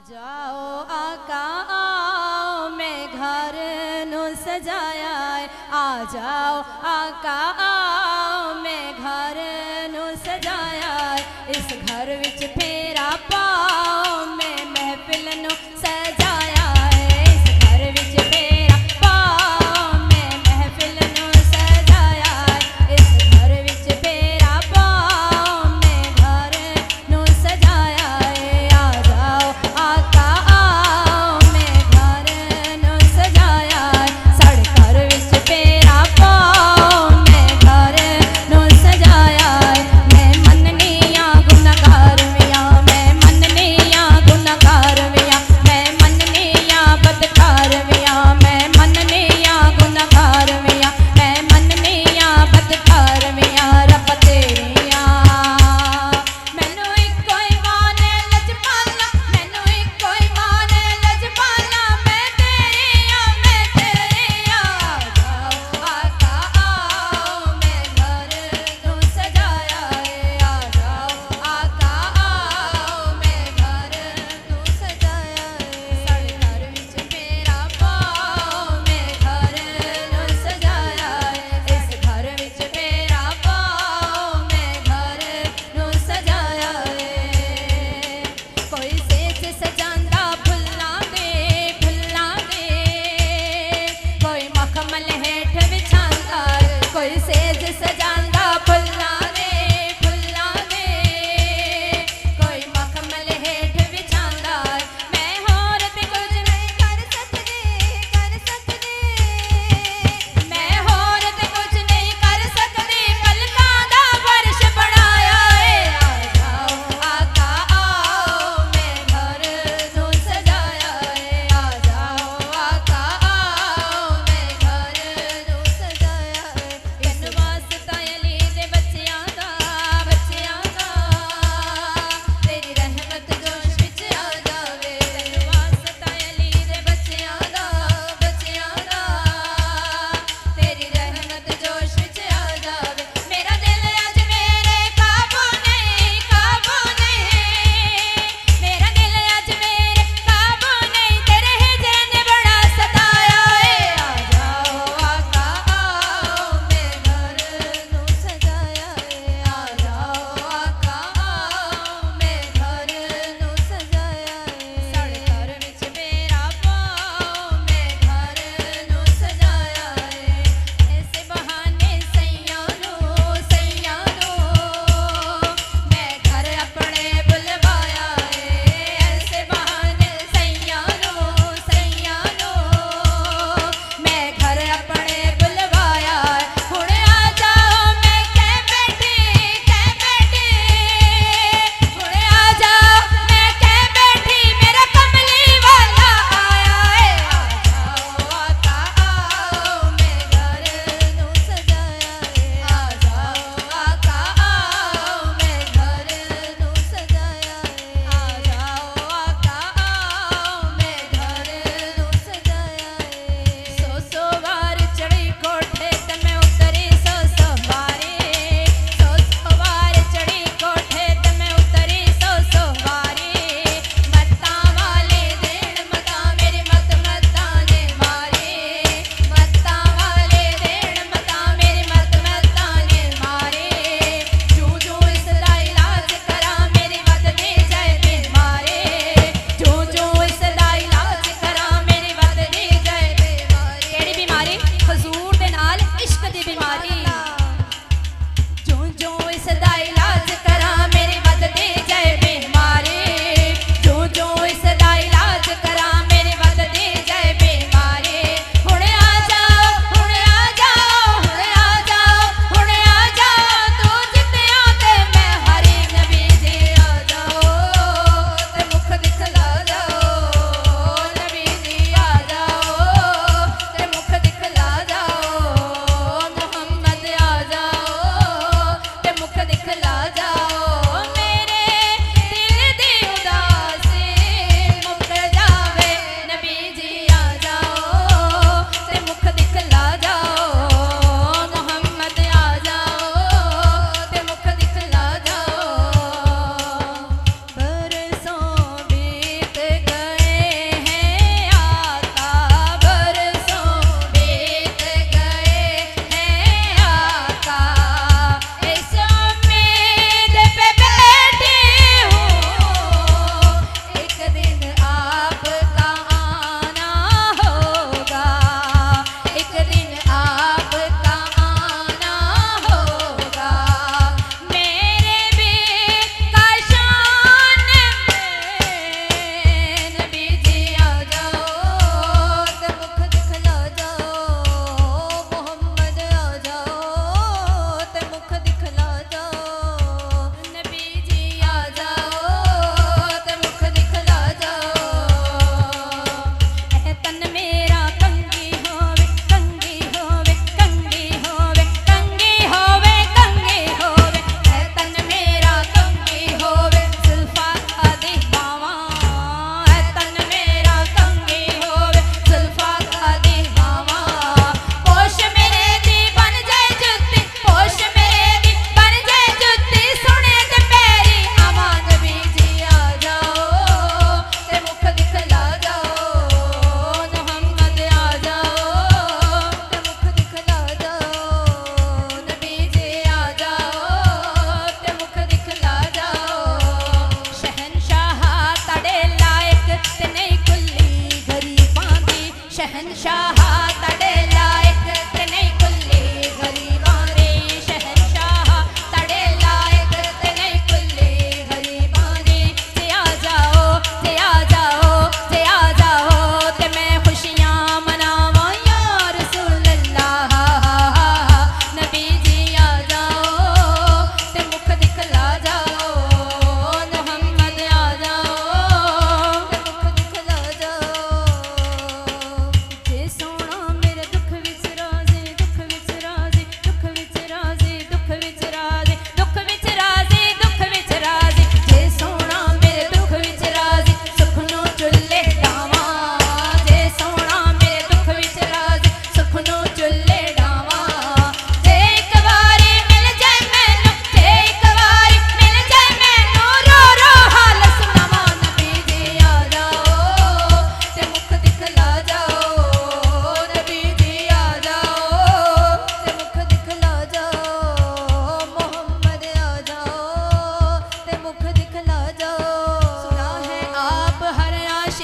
जाओ आका आओ मैं घर नु सजाया है। आ जाओ आका आओ मैं घर नु सजाया है। इस घर विच फेरा पाओ मैं महफिल नु सजाया है। इस घर विच फेरा पाओ मैं महफिल नु सजाया है। इस घर विच फेरा पाओ मैं घर नु सजाया है। आ जाओ आका आओ मैं घर नु सजाया है। साढ़े घर विच फेरा पाओ मैं घर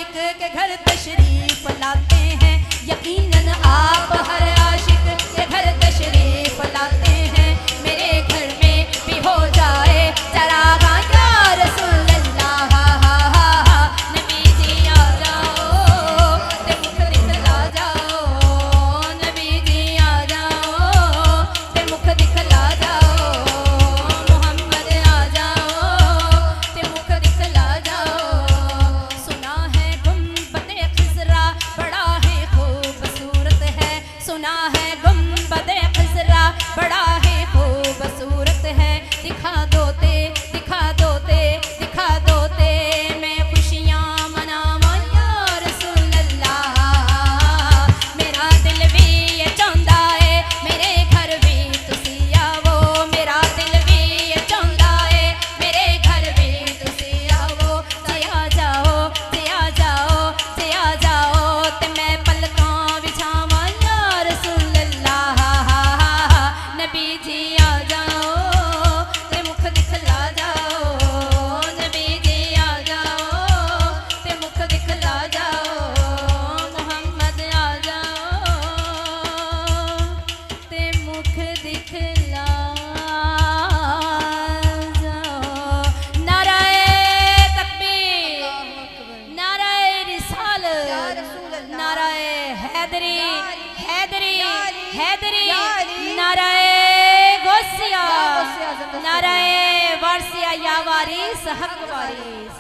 आशिक के घर तशरीफ लाते हैं, यकीनन आप हर आशिक के घर तशरीफ लाते हैं। मेरे घर में भी हो जाए चरागा या रसूल अल्लाह, नबी जी आ जाओ ते मुख दिखला जाओ, नबी जी आ जाओ ते मुख दिखला जाओ, मोहम्मद आ जाओ ते मुख दिखला जाओ। सुना है गुंबद खिज़रा बड़ा है खूबसूरत है, सुना है गुंबद खिज़रा बड़ा है खूबसूरत है। दिखा दोते दिखा दोते दिखा दोते मैं खुशियाँ मनावां या रसूल अल्लाह। मेरा दिल भी ये चाहता है मेरे घर भी तुसी आवो, मेरा दिल भी ये चाहता है मेरे घर भी तुसी आवो। जे आ जाओ जे आ जाओ जे आ जाओ ते मैं पलकां बिछावां या रसूल अल्लाह, नबी जी आ जाओ ते मुख दिखला जाओ, नबी जी आ जाओ ते मुख दिखला जाओ, मोहम्मद आ जाओ ते मुख दिखला जाओ। नाराए तकबीर, नाराए रिसालत, नाराए हैदरी हैदरी हैदरी, नाराए गौसिया, नाराए वारसिया या वारिस हक वारिस।